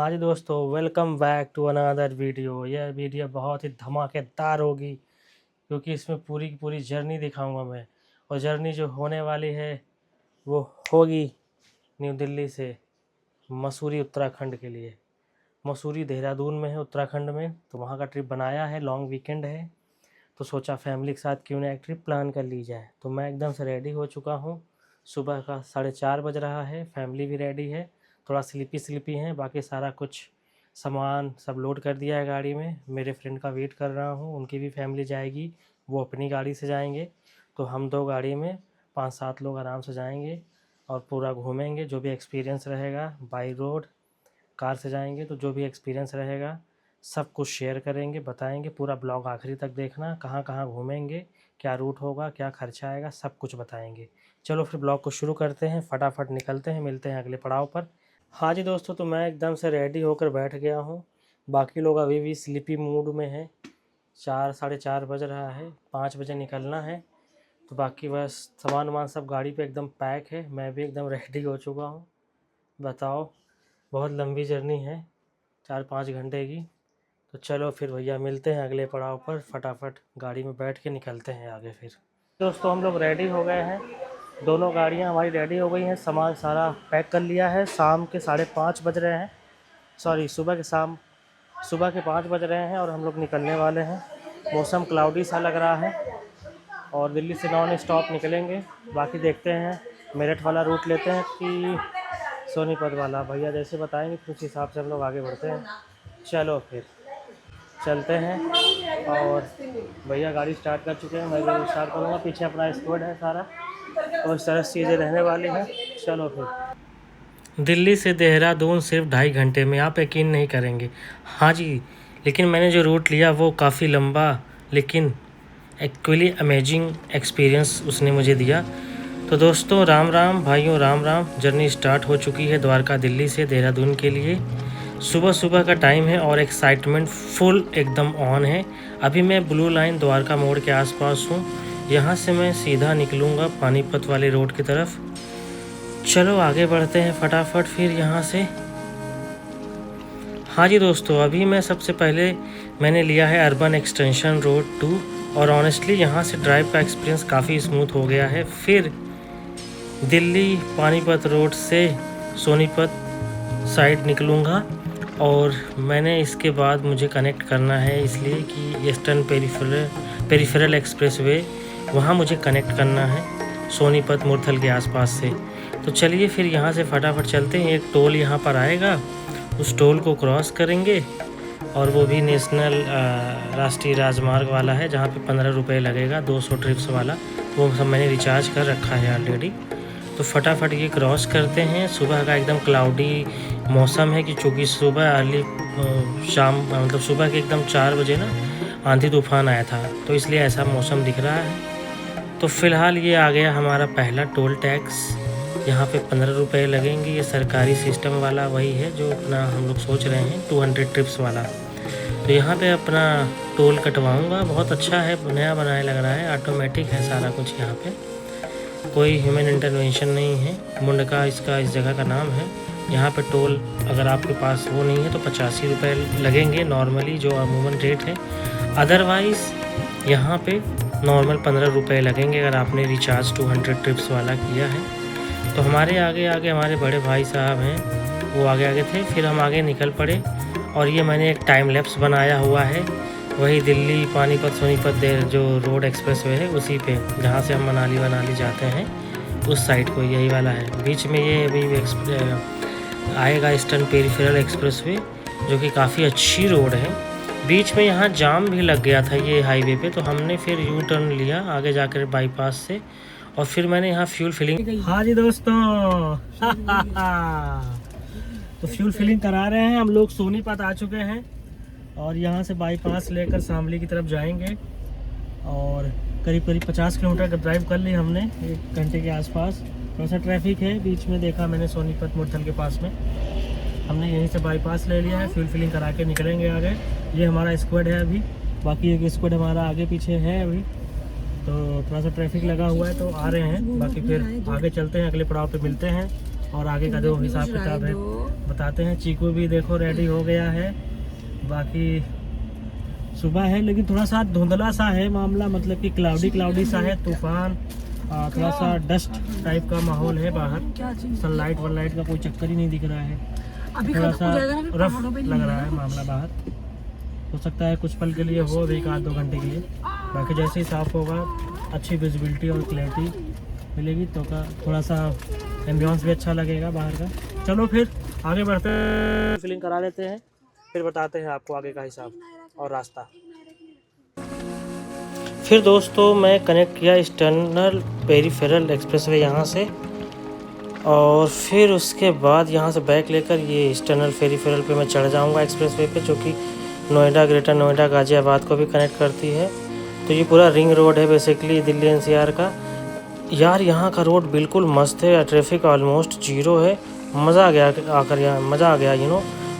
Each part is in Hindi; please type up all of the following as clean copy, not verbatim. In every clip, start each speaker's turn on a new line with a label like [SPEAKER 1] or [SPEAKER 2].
[SPEAKER 1] हाँ जी दोस्तों, welcome back to another video. यह वीडियो बहुत ही धमाकेदार होगी क्योंकि इसमें पूरी की पूरी जर्नी दिखाऊंगा मैं। और जर्नी जो होने वाली है वो होगी न्यू दिल्ली से मसूरी उत्तराखंड के लिए। मसूरी देहरादून में है उत्तराखंड में, तो वहाँ का ट्रिप बनाया है। लॉन्ग वीकेंड है तो सोचा फैमिली के साथ क्यों ना एक ट्रिप प्लान कर ली जाए। तो मैं एकदम से रेडी हो चुका हूँ। सुबह का 4:30 बज रहा है। फैमिली भी रेडी है, थोड़ा स्लीपी हैं। बाकी सारा कुछ सामान सब लोड कर दिया है गाड़ी में। मेरे फ्रेंड का वेट कर रहा हूँ, उनकी भी फैमिली जाएगी, वो अपनी गाड़ी से जाएंगे। तो हम दो गाड़ी में 5-7 लोग आराम से जाएंगे और पूरा घूमेंगे। जो भी एक्सपीरियंस रहेगा बाई रोड, कार से जाएंगे तो जो भी एक्सपीरियंस रहेगा सब कुछ शेयर करेंगे, बताएंगे। पूरा ब्लॉग आखिरी तक देखना, कहाँ कहाँ घूमेंगे, क्या रूट होगा, क्या खर्चा आएगा, सब कुछ बताएंगे। चलो फिर ब्लॉग को शुरू करते हैं, फटाफट निकलते हैं, मिलते हैं अगले पड़ाव पर। हाँ जी दोस्तों, तो मैं एकदम से रेडी होकर बैठ गया हूँ। बाकी लोग अभी भी स्लीपी मूड में हैं। 4-4:30 बज रहा है, 5 बजे निकलना है। तो बाकी बस सामान वामान सब गाड़ी पे एकदम पैक है। मैं भी एकदम रेडी हो चुका हूँ। बताओ, बहुत लंबी जर्नी है, 4-5 घंटे की। तो चलो फिर भैया मिलते हैं अगले पड़ाव पर। फटाफट गाड़ी में बैठ के निकलते हैं आगे। फिर दोस्तों हम लोग रेडी हो गए हैं, दोनों गाड़ियां हमारी रेडी हो गई हैं। सामान सारा पैक कर लिया है। शाम के 5:30 बज रहे हैं, सॉरी सुबह के 5 बज रहे हैं और हम लोग निकलने वाले हैं। मौसम क्लाउडी सा लग रहा है और दिल्ली से नॉन स्टॉप निकलेंगे। बाकी देखते हैं मेरठ वाला रूट लेते हैं कि सोनीपत वाला। भैया जैसे बताएंगे फिर उस हिसाब से हम लोग आगे बढ़ते हैं। चलो फिर चलते हैं। और भैया गाड़ी स्टार्ट कर चुके हैं, मैं भी स्टार्ट करूँगा। पीछे अपना स्क्वाड है सारा, और इस तरह चीज़ें रहने वाली हैं। चलो फिर। दिल्ली से देहरादून सिर्फ 2.5 घंटे में, आप यकीन नहीं करेंगे। हाँ जी, लेकिन मैंने जो रूट लिया वो काफ़ी लंबा लेकिन एक्चुअली अमेजिंग एक्सपीरियंस उसने मुझे दिया। तो दोस्तों राम राम भाइयों, राम राम। जर्नी स्टार्ट हो चुकी है द्वारका दिल्ली से देहरादून के लिए। सुबह सुबह का टाइम है और एक्साइटमेंट फुल एकदम ऑन है। अभी मैं ब्लू लाइन द्वारका मोड़ के आसपास हूँ। यहाँ से मैं सीधा निकलूँगा पानीपत वाले रोड की तरफ। चलो आगे बढ़ते हैं फटाफट फिर यहाँ से। हाँ जी दोस्तों, अभी मैं सबसे पहले मैंने लिया है अर्बन एक्सटेंशन रोड 2 और ऑनेस्टली यहाँ से ड्राइव का एक्सपीरियंस काफ़ी स्मूथ हो गया है। फिर दिल्ली पानीपत रोड से सोनीपत साइड निकलूँगा और मैंने इसके बाद मुझे कनेक्ट करना है, इसलिए कि ईस्टर्न पेरिफेरल एक्सप्रेसवे वहाँ मुझे कनेक्ट करना है सोनीपत मुरथल के आसपास से। तो चलिए फिर यहाँ से फटाफट चलते हैं। एक टोल यहाँ पर आएगा, उस टोल को क्रॉस करेंगे और वो भी नेशनल राष्ट्रीय राजमार्ग वाला है जहाँ पे 15 रुपये लगेगा, 200 ट्रिप्स वाला। वो सब मैंने रिचार्ज कर रखा है ऑलरेडी। तो फटाफट ये क्रॉस करते हैं। सुबह का एकदम क्लाउडी मौसम है कि चूँकि सुबह अर्ली शाम मतलब सुबह के एकदम 4 बजे ना आंधी तूफान आया था, तो इसलिए ऐसा मौसम दिख रहा है। तो फ़िलहाल ये आ गया हमारा पहला टोल टैक्स। यहाँ पे 15 रुपये लगेंगे। ये सरकारी सिस्टम वाला वही है जो अपना हम लोग सोच रहे हैं 200 ट्रिप्स वाला। तो यहाँ पे अपना टोल कटवाऊँगा। बहुत अच्छा है, नया बनाया लग रहा है, ऑटोमेटिक है सारा कुछ। यहाँ पे कोई ह्यूमन इंटरवेंशन नहीं है। मुंडका इसका इस जगह का नाम है। यहाँ पे टोल अगर आपके पास वो नहीं है तो 85 रुपये लगेंगे नॉर्मली, जो अमूमन रेट है। अदरवाइज़ यहाँ पे नॉर्मल 15 रुपये लगेंगे अगर आपने रिचार्ज 200 ट्रिप्स वाला किया है। तो हमारे आगे हमारे बड़े भाई साहब हैं, वो आगे थे। फिर हम आगे निकल पड़े और ये मैंने एक टाइम लैप्स बनाया हुआ है, वही दिल्ली पानीपत सोनीपत जो रोड एक्सप्रेसवे है उसी पे, जहाँ से हम मनाली जाते हैं उस साइड को, यही वाला है। बीच में ये अभी आएगा ईस्टर्न पेरिफेरल एक्सप्रेसवे, जो कि काफ़ी अच्छी रोड है। बीच में यहाँ जाम भी लग गया था ये हाईवे पे, तो हमने फिर यू टर्न लिया आगे जाकर बाईपास से, और फिर मैंने यहाँ फ्यूल फिलिंग। हाँ जी दोस्तों तो फ्यूल फिलिंग करा रहे हैं हम लोग। सोनीपत आ चुके हैं और यहाँ से बाईपास लेकर शामली की तरफ जाएंगे और करीब 50 किलोमीटर का ड्राइव कर ली हमने 1 घंटे के आसपास। थोड़ा सा ट्रैफिक है बीच में, देखा मैंने सोनीपत मुरथल के पास में। हमने यहीं से बाईपास ले लिया है, फ्यूल फिलिंग करा के निकलेंगे आगे। ये हमारा स्क्वाड है अभी, बाकी एक स्क्वाड हमारा आगे पीछे है अभी। तो थोड़ा सा ट्रैफिक लगा हुआ है तो आ रहे हैं। बाकी फिर आगे चलते हैं, अगले पड़ाव पे मिलते हैं और आगे का जो हिसाब किताब है बताते हैं। चीकू भी देखो रेडी हो गया है। बाकी सुबह है लेकिन थोड़ा सा धुंधला सा है मामला, मतलब कि क्लाउडी सा है, तूफान, थोड़ा सा डस्ट टाइप का माहौल है बाहर। सनलाइट वनलाइट का कोई चक्कर ही नहीं दिख रहा है, थोड़ा सा रफ लग रहा है मामला बाहर। हो सकता है कुछ पल के लिए हो, 1-2 घंटे के लिए। बाकी जैसे ही साफ होगा अच्छी विजिबिलिटी और क्लैरिटी मिलेगी तो थोड़ा सा एम्बियंस भी अच्छा लगेगा बाहर का। चलो फिर आगे बढ़ते हैं, फिलिंग करा लेते हैं, फिर बताते हैं आपको आगे का हिसाब और रास्ता। फिर दोस्तों मैं कनेक्ट किया ईस्टर्नल पेरीफेरल एक्सप्रेसवे यहाँ से, और फिर उसके बाद यहाँ से बैक लेकर ये ईस्टर्नल पेरीफेरल पे मैं चढ़ जाऊँगा एक्सप्रेसवे पे, जो कि नोएडा, ग्रेटर नोएडा, गाज़ियाबाद को भी कनेक्ट करती है। तो ये पूरा रिंग रोड है बेसिकली दिल्ली एनसीआर का। यार यहाँ का रोड बिल्कुल मस्त है, ट्रैफिक ऑलमोस्ट जीरो है। मज़ा आ गया आकर यहाँ, मज़ा आ गया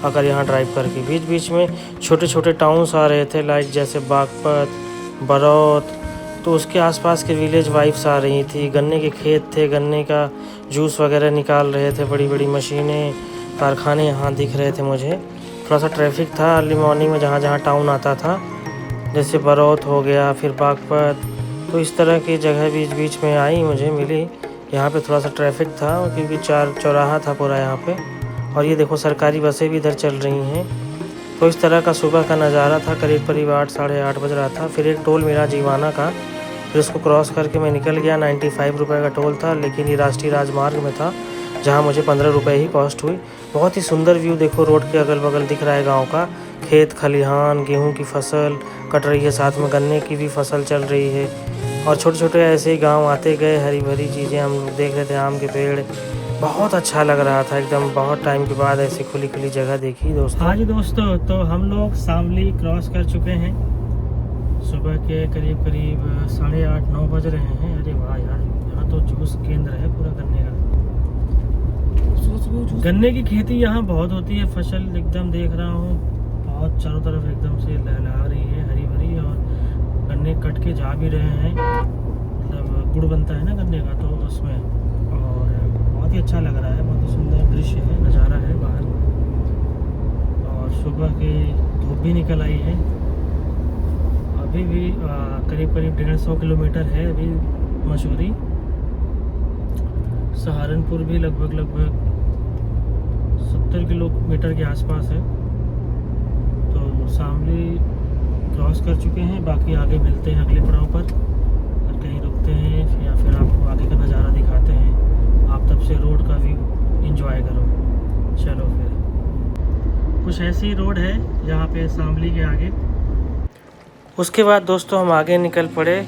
[SPEAKER 1] आकर यहाँ ड्राइव करके। बीच बीच में छोटे छोटे टाउन्स आ रहे थे, लाइक जैसे बागपत, बरौत, तो उसके आसपास के विलेज वाइब्स आ रही थी। गन्ने के खेत थे, गन्ने का जूस वगैरह निकाल रहे थे, बड़ी बड़ी मशीनें, कारखाने यहाँ दिख रहे थे मुझे। थोड़ा सा ट्रैफिक था अर्ली मॉर्निंग में जहाँ जहाँ टाउन आता था, जैसे बरौत हो गया, फिर बागपत, तो इस तरह की जगह बीच बीच में आई मुझे मिली। यहाँ पे थोड़ा सा ट्रैफिक था क्योंकि चौराहा था पूरा यहाँ पे। और ये देखो सरकारी बसें भी इधर चल रही हैं। तो इस तरह का सुबह का नज़ारा था। करीब 8 साढ़े 8 बज रहा था। फिर एक टोल मिला जीवाना का, फिर उसको क्रॉस करके मैं निकल गया। 95 रुपये का टोल था, लेकिन ये राष्ट्रीय राजमार्ग में था जहाँ मुझे 15 रुपये ही कॉस्ट हुई। बहुत ही सुंदर व्यू देखो, रोड के अगल बगल दिख रहा है गाँव का, खेत खलिहान, गेहूँ की फसल कट रही है, साथ में गन्ने की भी फसल चल रही है, और छोटे छोटे ऐसे ही गाँव आते गए, हरी भरी चीज़ें हम देख रहे थे, आम के पेड़। बहुत अच्छा लग रहा था एकदम, बहुत टाइम के बाद ऐसी खुली खुली जगह देखी दोस्तों। हाँ जी दोस्तों, तो हम लोग शामली क्रॉस कर चुके हैं। सुबह के करीब 8:30-9 बज रहे हैं। अरे वाह यार, यहाँ तो जूस केंद्र है पूरा गन्ने का। गन्ने की खेती यहाँ बहुत होती है, फसल एकदम देख रहा हूँ बहुत चारों तरफ एकदम से लहलहा रही है, हरी भरी, और गन्ने कट के जा भी रहे हैं, मतलब गुड़ बनता है ना गन्ने का, तो उसमें, और बहुत ही अच्छा लग रहा है, बहुत ही सुंदर दृश्य है, नज़ारा है बाहर। और सुबह की धूप भी निकल आई है। अभी भी करीब 150 किलोमीटर है अभी मसूरी। सहारनपुर भी लगभग 70 किलोमीटर के आसपास है। तो शामली क्रॉस कर चुके हैं, बाकी आगे मिलते हैं अगले पड़ाव पर, और कहीं रुकते हैं या फिर आपको आगे का नज़ारा दिखाते हैं। आप तब से रोड का व्यू एंजॉय करो। चलो फिर कुछ ऐसी रोड है यहाँ पे शामली के आगे। उसके बाद दोस्तों हम आगे निकल पड़े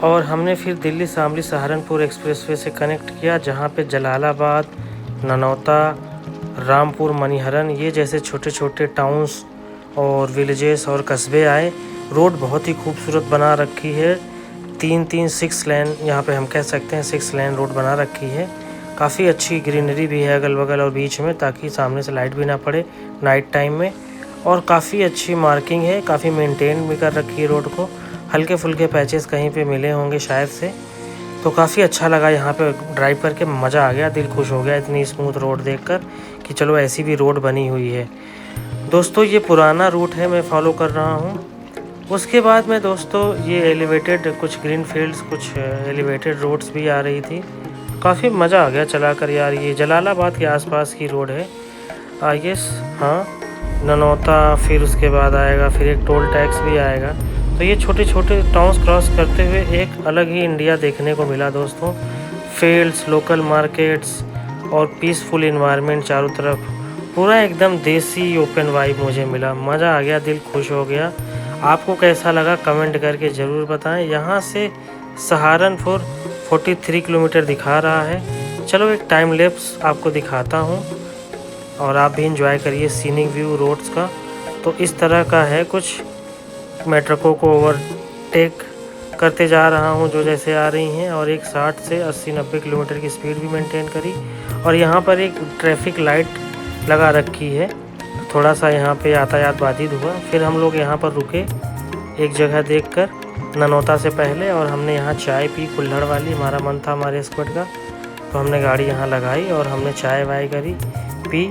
[SPEAKER 1] और हमने फिर दिल्ली शामली सहारनपुर एक्सप्रेसवे से कनेक्ट किया, जहाँ पे जलालाबाद, ननौता, रामपुर, मणिहरन, ये जैसे छोटे छोटे टाउन्स और विलेजेस और कस्बे आए। रोड बहुत ही खूबसूरत बना रखी है, 6 लेन, यहाँ पे हम कह सकते हैं 6 लेन रोड बना रखी है। काफ़ी अच्छी ग्रीनरी भी है अगल बगल और बीच में, ताकि सामने से लाइट भी ना पड़े नाइट टाइम में। और काफ़ी अच्छी मार्किंग है, काफ़ी मेंटेन भी कर रखी है रोड को। हल्के फुल्के पैचेस कहीं पे मिले होंगे शायद से। तो काफ़ी अच्छा लगा यहाँ पे ड्राइव करके, मज़ा आ गया, दिल खुश हो गया इतनी स्मूथ रोड देखकर कि चलो ऐसी भी रोड बनी हुई है। दोस्तों ये पुराना रूट है, मैं फॉलो कर रहा हूँ। उसके बाद में दोस्तों ये एलिवेटेड कुछ ग्रीन फील्ड्स, कुछ एलिवेटेड रोड्स भी आ रही थी। काफ़ी मज़ा आ गया चला कर यार। ये जलालाबाद के आसपास की रोड है यस, हाँ, ननौता, फिर उसके बाद आएगा, फिर एक टोल टैक्स भी आएगा। तो ये छोटे छोटे टाउन्स क्रॉस करते हुए एक अलग ही इंडिया देखने को मिला दोस्तों। फील्ड्स, लोकल मार्केट्स और पीसफुल इन्वायरमेंट चारों तरफ, पूरा एकदम देसी ओपन वाइब मुझे मिला। मज़ा आ गया, दिल खुश हो गया। आपको कैसा लगा कमेंट करके ज़रूर बताएं। यहाँ से सहारनपुर 43 किलोमीटर दिखा रहा है। चलो एक टाइम लैप्स आपको दिखाता हूँ और आप भी इंजॉय करिए सीनिक व्यू रोड्स का। तो इस तरह का है कुछ। मैं ट्रकों को ओवरटेक करते जा रहा हूँ जो जैसे आ रही हैं, और एक 60 से 80-90 किलोमीटर की स्पीड भी मेंटेन करी। और यहाँ पर एक ट्रैफिक लाइट लगा रखी है, थोड़ा सा यहाँ पे यातायात बाधित हुआ। फिर हम लोग यहाँ पर रुके एक जगह देखकर ननौता से पहले, और हमने यहाँ चाय पी कुल्हड़ वाली। हमारा मन था हमारे स्क्वाड का, तो हमने गाड़ी यहाँ लगाई और हमने चाय वाय करी, पी।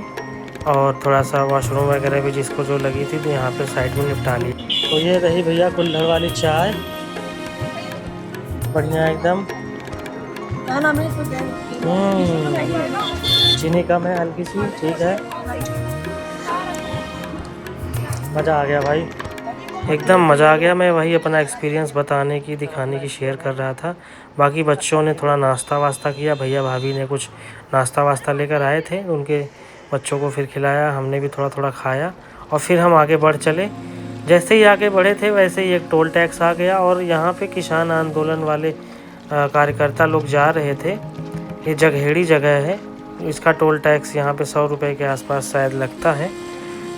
[SPEAKER 1] और थोड़ा सा वॉशरूम वगैरह भी जिसको जो लगी थी तो यहाँ पे साइड में निपटा ली। तो ये रही भैया कुल्हड़ वाली चाय, बढ़िया एकदम। चीनी कम है, हल्की सी, ठीक है। मज़ा आ गया भाई, एकदम मज़ा आ गया। मैं वही अपना एक्सपीरियंस बताने की, दिखाने की, शेयर कर रहा था। बाकी बच्चों ने थोड़ा नाश्ता वास्ता किया, भैया भाभी ने कुछ नाश्ता वास्ता लेकर आए थे, उनके बच्चों को फिर खिलाया, हमने भी थोड़ा थोड़ा खाया और फिर हम आगे बढ़ चले। जैसे ही आगे बढ़े थे वैसे ही एक टोल टैक्स आ गया और यहाँ पे किसान आंदोलन वाले कार्यकर्ता लोग जा रहे थे। ये जगहेड़ी जगह है, इसका टोल टैक्स यहाँ पे 100 रुपये के आसपास शायद लगता है,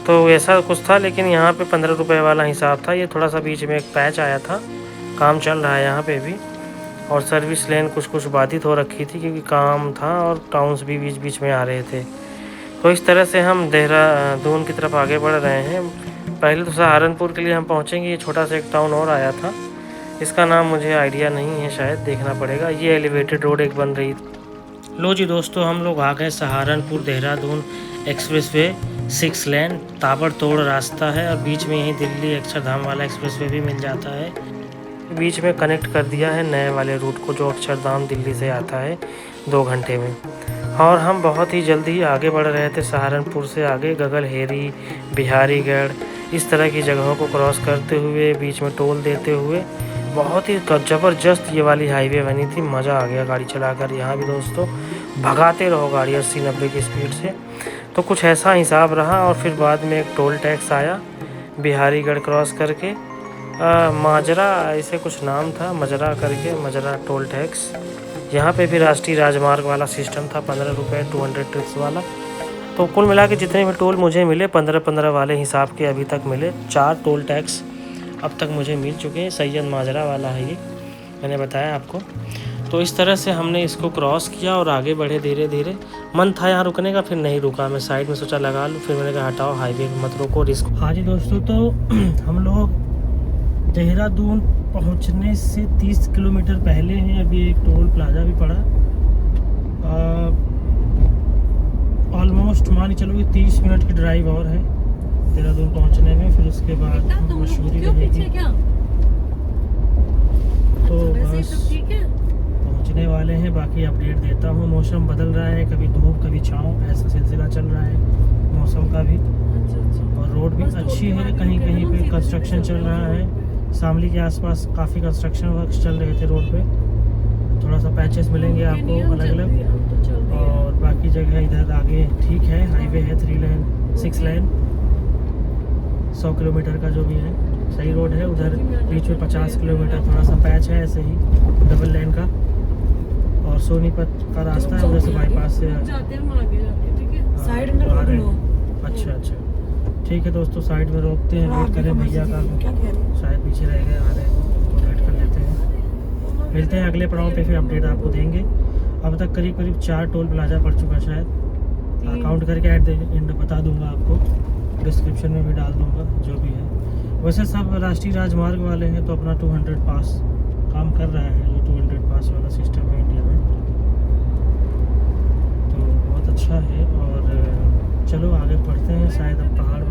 [SPEAKER 1] तो ऐसा कुछ था। लेकिन यहाँ पे 15 रुपये वाला हिसाब था। ये थोड़ा सा बीच में एक पैच आया था, काम चल रहा है यहाँ पे भी, और सर्विस लेन कुछ कुछ बाधित हो रखी थी क्योंकि काम था और टाउन्स भी बीच बीच में आ रहे थे। तो इस तरह से हम देहरादून की तरफ आगे बढ़ रहे हैं। पहले तो सहारनपुर के लिए हम पहुँचेंगे। ये छोटा सा एक टाउन और आया था, इसका नाम मुझे आइडिया नहीं है, शायद देखना पड़ेगा। ये एलिवेटेड रोड एक बन रही थी। लो जी दोस्तों, हम लोग आ गए सहारनपुर देहरादून एक्सप्रेसवे 6 लेन। ताबड़तोड़ रास्ता है और बीच में ही दिल्ली अक्षरधाम वाला एक्सप्रेसवे भी मिल जाता है। बीच में कनेक्ट कर दिया है नए वाले रूट को जो अक्षरधाम दिल्ली से आता है 2 घंटे में। और हम बहुत ही जल्दी आगे बढ़ रहे थे। सहारनपुर से आगे गगलहेरी, बिहारीगढ़, इस तरह की जगहों को क्रॉस करते हुए, बीच में टोल देते हुए बहुत ही ज़बरदस्त ये वाली हाईवे बनी थी। मज़ा आ गया गाड़ी चलाकर। यहाँ भी दोस्तों भगाते रहो गाड़ी 80-90 की स्पीड से। तो कुछ ऐसा हिसाब रहा और फिर बाद में एक टोल टैक्स आया बिहारीगढ़ क्रॉस करके। माजरा ऐसे कुछ नाम था, मजरा करके, मजरा टोल टैक्स। यहाँ पे भी राष्ट्रीय राजमार्ग वाला सिस्टम था, 15 रुपये 200 ट्रिप्स वाला। तो कुल मिला के जितने भी टोल मुझे मिले 15-15 वाले हिसाब के अभी तक मिले। 4 टोल टैक्स अब तक मुझे मिल चुके हैं। सैयद माजरा वाला है ये, मैंने बताया आपको। तो इस तरह से हमने इसको क्रॉस किया और आगे बढ़े धीरे धीरे। मन था यहाँ रुकने का, फिर नहीं रुका। मैं साइड में सोचा लगा लूँ, फिर मैंने कहा हटाओ, हाईवे मत रोको, रिस्क। हाँ जी दोस्तों, तो हम लोग देहरादून पहुँचने से 30 किलोमीटर पहले हैं। अभी एक टोल प्लाजा भी पड़ा, ऑलमोस्ट मान चलो कि 30 मिनट की ड्राइव और है देहरादून पहुंचने में। फिर उसके बाद मशहूरी रहेगी। तो बस पहुंचने वाले हैं। बाकी अपडेट देता हूं। मौसम बदल रहा है, कभी धूप कभी छाँव, ऐसा सिलसिला चल रहा है मौसम का भी। और रोड भी अच्छी है, कहीं कहीं पे कंस्ट्रक्शन चल रहा है। शामली के आसपास काफ़ी कंस्ट्रक्शन वर्क्स चल रहे थे रोड पे। थोड़ा सा पैचेस मिलेंगे आपको अलग अलग, और बाकी जगह इधर आगे ठीक है। हाईवे है 6 लेन, 100 किलोमीटर का जो भी है, सही रोड है। उधर बीच में 50 किलोमीटर थोड़ा सा पैच है ऐसे ही डबल लेन का। और सोनीपत का रास्ता है, उधर से बाईपास से साइड में रोक लो। अच्छा ठीक है दोस्तों, साइड में रोकते हैं, वेट करें भैया का, शायद पीछे रह गए, आ रहे हैं तो वेट कर लेते हैं। मिलते हैं अगले पड़ाव पे, फिर अपडेट आपको देंगे। अब तक करीब 4 टोल प्लाजा पड़ चुका शायद, काउंट करके एट द एंड बता दूंगा आपको, डिस्क्रिप्शन में भी डाल दूंगा जो भी है। वैसे सब राष्ट्रीय राजमार्ग वाले हैं तो अपना 200 पास काम कर रहा है, जो 200 पास वाला सिस्टम है इंडिया में, तो बहुत अच्छा है। और चलो आगे बढ़ते हैं। शायद अब पहाड़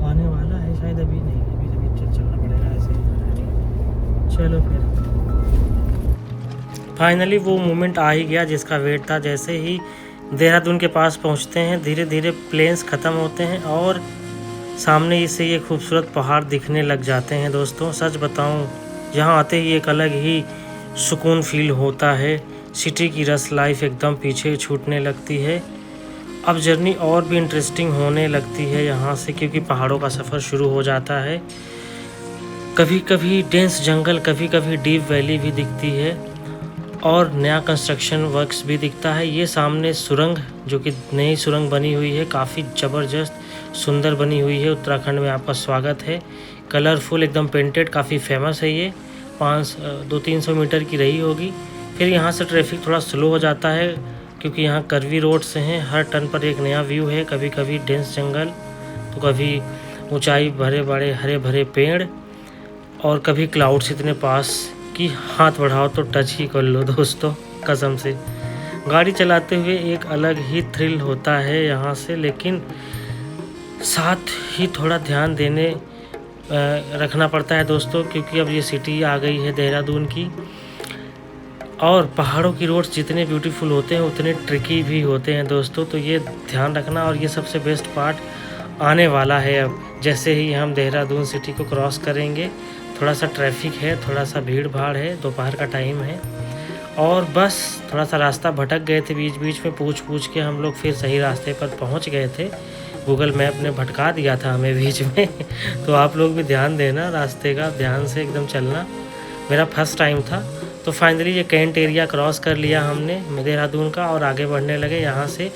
[SPEAKER 1] आने वाला है, शायद अभी नहीं, अभी चलना पड़ेगा ऐसे ही। चलो फिर फाइनली वो मोमेंट आ ही गया जिसका वेट था। जैसे ही देहरादून के पास पहुंचते हैं, धीरे धीरे प्लेन्स ख़त्म होते हैं और सामने से ये खूबसूरत पहाड़ दिखने लग जाते हैं। दोस्तों सच बताऊं, यहाँ आते ही एक अलग ही सुकून फील होता है। सिटी की रस लाइफ एकदम पीछे छूटने लगती है। अब जर्नी और भी इंटरेस्टिंग होने लगती है यहाँ से, क्योंकि पहाड़ों का सफ़र शुरू हो जाता है। कभी कभी डेंस जंगल, कभी कभी डीप वैली भी दिखती है और नया कंस्ट्रक्शन वर्क्स भी दिखता है। ये सामने सुरंग, जो कि नई सुरंग बनी हुई है, काफ़ी ज़बरदस्त सुंदर बनी हुई है। उत्तराखंड में आपका स्वागत है। कलरफुल एकदम पेंटेड, काफ़ी फेमस है ये। 200-300 मीटर की रही होगी। फिर यहाँ से ट्रैफिक थोड़ा स्लो हो जाता है क्योंकि यहाँ कर्वी रोड से हैं। हर टर्न पर एक नया व्यू है, कभी कभी डेंस जंगल तो कभी ऊंचाई भरे बड़े हरे भरे पेड़ और कभी क्लाउड्स इतने पास कि हाथ बढ़ाओ तो टच ही कर लो दोस्तों, कसम से। गाड़ी चलाते हुए एक अलग ही थ्रिल होता है यहाँ से, लेकिन साथ ही थोड़ा ध्यान देने रखना पड़ता है दोस्तों, क्योंकि अब ये सिटी आ गई है देहरादून की। और पहाड़ों की रोड्स जितने ब्यूटीफुल होते हैं उतने ट्रिकी भी होते हैं दोस्तों, तो ये ध्यान रखना। और ये सबसे बेस्ट पार्ट आने वाला है अब, जैसे ही हम देहरादून सिटी को क्रॉस करेंगे। थोड़ा सा ट्रैफिक है, थोड़ा सा भीड़ भाड़ है, दोपहर का टाइम है, और बस थोड़ा सा रास्ता भटक गए थे बीच बीच में, पूछ के हम लोग फिर सही रास्ते पर पहुंच गए थे। गूगल मैप ने भटका दिया था हमें बीच में तो आप लोग भी ध्यान देना, रास्ते का ध्यान से एकदम चलना। मेरा फर्स्ट टाइम था। तो फाइनली ये कैंट एरिया क्रॉस कर लिया हमने देहरादून का, और आगे बढ़ने लगे। यहाँ से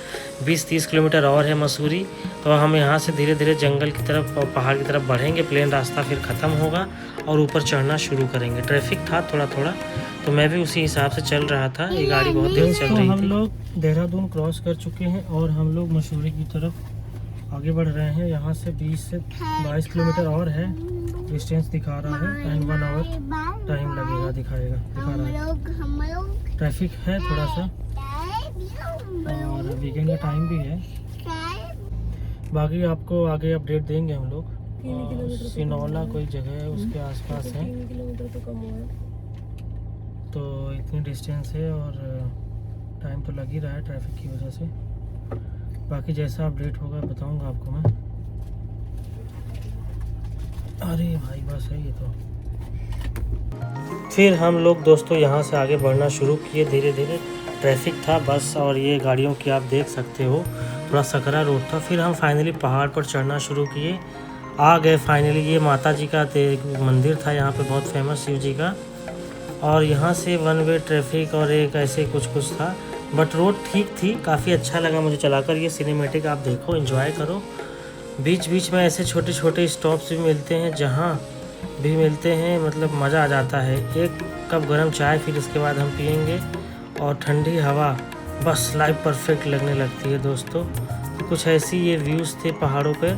[SPEAKER 1] 20-30 किलोमीटर और है मसूरी। तो हम यहाँ से धीरे धीरे जंगल की तरफ और पहाड़ की तरफ बढ़ेंगे। प्लेन रास्ता फिर ख़त्म होगा और ऊपर चढ़ना शुरू करेंगे। ट्रैफिक था थोड़ा थोड़ा, तो मैं भी उसी हिसाब से चल रहा था। ये गाड़ी बहुत तेज चल रही थी। हम लोग देहरादून क्रॉस कर चुके हैं और हम लोग मसूरी की तरफ आगे बढ़ रहे हैं। यहाँ से 20 से 22 किलोमीटर और है, डिस्टेंस दिखा रहा है, एंड 1 आवर टाइम लगेगा, दिखा रहा है। ट्रैफिक है थोड़ा सा, और वीकेंड का टाइम भी है। बाकी आपको आगे अपडेट देंगे हम लोग। सिनौला कोई जगह है उसके आसपास है, तो इतनी डिस्टेंस है और टाइम तो लग ही रहा है ट्रैफिक की वजह से। बाकी जैसा अपडेट होगा बताऊंगा आपको मैं। अरे भाई बस है ये तो। फिर हम लोग दोस्तों यहाँ से आगे बढ़ना शुरू किए धीरे धीरे। ट्रैफिक था बस, और ये गाड़ियों की आप देख सकते हो, थोड़ा सकरा रोड था। फिर हम फाइनली पहाड़ पर चढ़ना शुरू किए, आ गए फाइनली। ये माता जी का मंदिर था यहाँ पे, बहुत फेमस शिव जी का। और यहाँ से 1 वे ट्रैफिक और एक ऐसे कुछ था, बट रोड ठीक थी, काफ़ी अच्छा लगा मुझे चलाकर। ये सिनेमेटिक आप देखो, एंजॉय करो। बीच बीच में ऐसे छोटे छोटे स्टॉप्स भी मिलते हैं, जहाँ भी मिलते हैं, मतलब मज़ा आ जाता है। एक कप गरम चाय फिर इसके बाद हम पियेंगे, और ठंडी हवा बस लाइफ परफेक्ट लगने लगती है दोस्तों। कुछ ऐसी ये व्यूज़ थे पहाड़ों पर।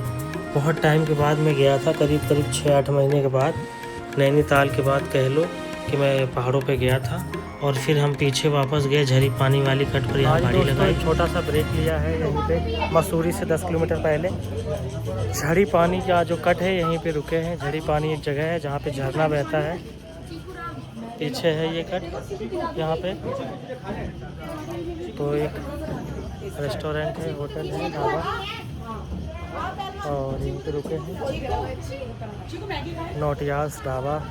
[SPEAKER 1] बहुत टाइम के बाद मैं गया था, करीब 6-8 महीने के बाद, नैनीताल के बाद कह लो कि मैं पहाड़ों पे गया था। और फिर हम पीछे वापस गए झरी पानी वाली कट पर, यहाँ गाड़ी लगाई। छोटा सा ब्रेक लिया है यहीं पे, मसूरी से 10 किलोमीटर पहले। झड़ी पानी का जो कट है यहीं पे रुके हैं। झड़ी पानी एक जगह है जहाँ पे झरना बहता है, पीछे है ये कट यहाँ पे। तो एक रेस्टोरेंट है, होटल है, ढाबा, और यहीं पे रुके हैं, नोटियास ढाबा।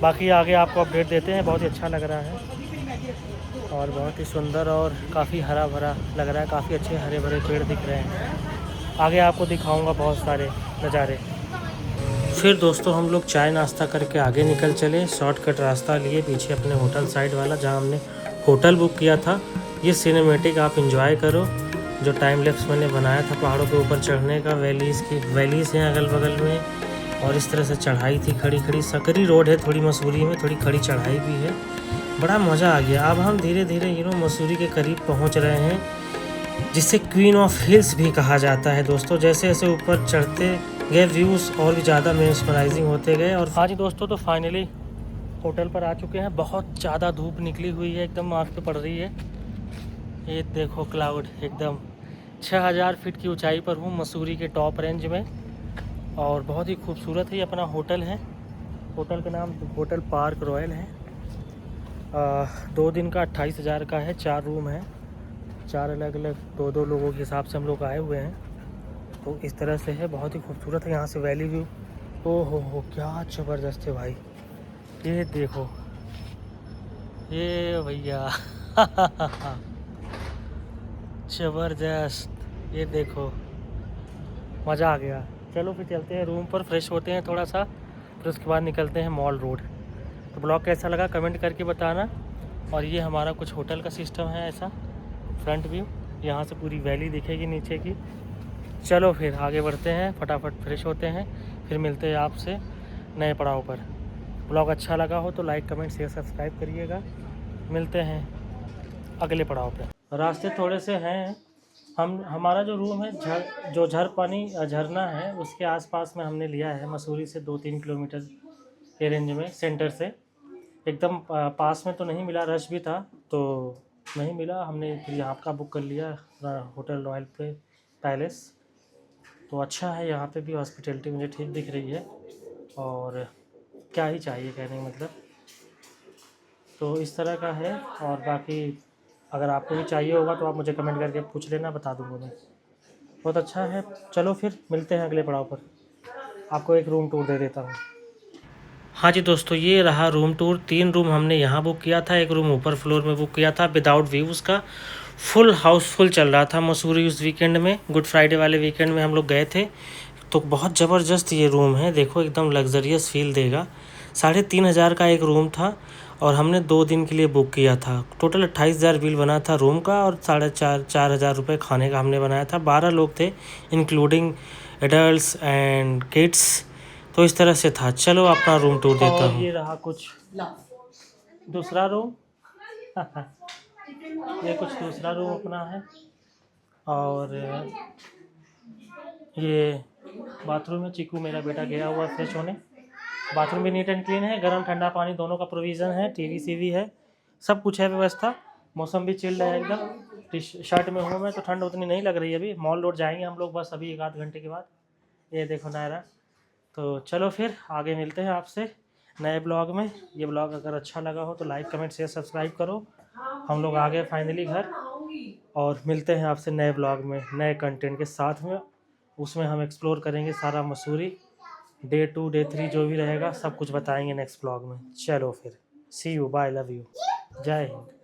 [SPEAKER 1] बाकी आगे आपको अपडेट देते हैं। बहुत ही अच्छा लग रहा है और बहुत ही सुंदर और काफ़ी हरा भरा लग रहा है। काफ़ी अच्छे हरे भरे पेड़ दिख रहे हैं। आगे आपको दिखाऊंगा बहुत सारे नज़ारे। फिर दोस्तों हम लोग चाय नाश्ता करके आगे निकल चले, शॉर्टकट रास्ता लिए पीछे अपने होटल साइड वाला, जहाँ हमने होटल बुक किया था। ये सिनेमेटिक आप इंजॉय करो, जो टाइम लैप्स मैंने बनाया था पहाड़ों के ऊपर चढ़ने का। वैलीज़ हैं अगल बगल में, और इस तरह से चढ़ाई थी, खड़ी सकरी रोड है थोड़ी मसूरी में, थोड़ी खड़ी चढ़ाई भी है। बड़ा मज़ा आ गया। अब हम धीरे धीरे मसूरी के करीब पहुंच रहे हैं, जिसे क्वीन ऑफ हिल्स भी कहा जाता है दोस्तों। जैसे जैसे ऊपर चढ़ते गए व्यूज़ और भी ज़्यादा मेस्मराइजिंग होते गए। और हाँ जी दोस्तों, तो फाइनली होटल पर आ चुके हैं। बहुत ज़्यादा धूप निकली हुई है, एकदम आँख पे पड़ रही है। ये देखो क्लाउड, एकदम 6000 फीट की ऊंचाई पर हूँ मसूरी के टॉप रेंज में, और बहुत ही खूबसूरत है। ये अपना होटल है, होटल का नाम होटल पार्क रॉयल है। 2 दिन का 28,000 का है। 4 रूम है, 4 अलग अलग 2-2 लोगों के हिसाब से हम लोग आए हुए हैं। तो इस तरह से है, बहुत ही खूबसूरत है। यहाँ से वैली व्यू, ओ हो क्या ज़बरदस्त है भाई। ये देखो ये भैया ज़बरदस्त, ये देखो मज़ा आ गया। चलो फिर चलते हैं रूम पर, फ्रेश होते हैं थोड़ा सा, फिर उसके बाद निकलते हैं मॉल रोड। तो ब्लॉग कैसा लगा कमेंट करके बताना। और ये हमारा कुछ होटल का सिस्टम है, ऐसा फ्रंट व्यू, यहाँ से पूरी वैली दिखेगी नीचे की। चलो फिर आगे बढ़ते हैं, फटाफट फ्रेश होते हैं, फिर मिलते हैं आपसे नए पड़ाव पर। ब्लॉग अच्छा लगा हो तो लाइक कमेंट शेयर सब्सक्राइब करिएगा। मिलते हैं अगले पड़ाव पर। रास्ते थोड़े से हैं। हमारा जो रूम है जो झरना है उसके आसपास में हमने लिया है, मसूरी से 2-3 किलोमीटर के रेंज में, सेंटर से। एकदम पास में तो नहीं मिला, रश भी था तो नहीं मिला। हमने फिर यहाँ का बुक कर लिया होटल रॉयल पैलेस। तो अच्छा है, यहाँ पे भी हॉस्पिटैलिटी मुझे ठीक दिख रही है और क्या ही चाहिए कहने का मतलब। तो इस तरह का है। और बाकी अगर आपको भी चाहिए होगा तो आप मुझे कमेंट करके पूछ लेना, बता दूँगा मैं। बहुत अच्छा है। चलो फिर मिलते हैं अगले पड़ाव पर। आपको एक रूम टूर दे देता हूँ। हाँ जी दोस्तों, ये रहा रूम टूर। 3 रूम हमने यहाँ बुक किया था, एक रूम ऊपर फ्लोर में बुक किया था विदाउट व्यूज़ का। फुल हाउसफुल चल रहा था मसूरी उस वीकेंड में, गुड फ्राइडे वाले वीकेंड में हम लोग गए थे। तो बहुत ज़बरदस्त ये रूम है, देखो एकदम लग्जरियस फील देगा। 3,500 का एक रूम था और हमने 2 दिन के लिए बुक किया था। टोटल 28,000 बिल बना था रूम का और 4,500 रुपये खाने का हमने बनाया था। 12 लोग थे इंक्लूडिंग एडल्ट्स एंड किड्स। तो इस तरह से था। चलो अपना रूम टूर देता हूँ। ये रहा कुछ दूसरा रूम ये कुछ दूसरा रूम अपना है। और ये बाथरूम है। चीकू मेरा बेटा गया हुआ फ्रेश होने। बाथरूम भी नीट एंड क्लीन है, गर्म ठंडा पानी दोनों का प्रोविज़न है, टीवी सीवी है, सब कुछ है व्यवस्था। मौसम भी चिल्ड है एकदम। टी शर्ट में हूँ मैं तो ठंड उतनी नहीं लग रही है। अभी मॉल रोड जाएंगे हम लोग बस अभी 1 आध घंटे के बाद। ये देखो नायरा। तो चलो फिर आगे मिलते हैं आपसे नए ब्लॉग में। ये ब्लॉग अगर अच्छा लगा हो तो लाइक कमेंट शेयर सब्सक्राइब करो। हम लोग आ गए फाइनली घर और मिलते हैं आपसे नए ब्लॉग में नए कंटेंट के साथ में। उसमें हम एक्सप्लोर करेंगे सारा मसूरी। डे 2 डे 3 जो भी रहेगा सब कुछ बताएंगे नेक्स्ट ब्लॉग में। चलो फिर सी यू, बाय, लव यू, जय हिंद।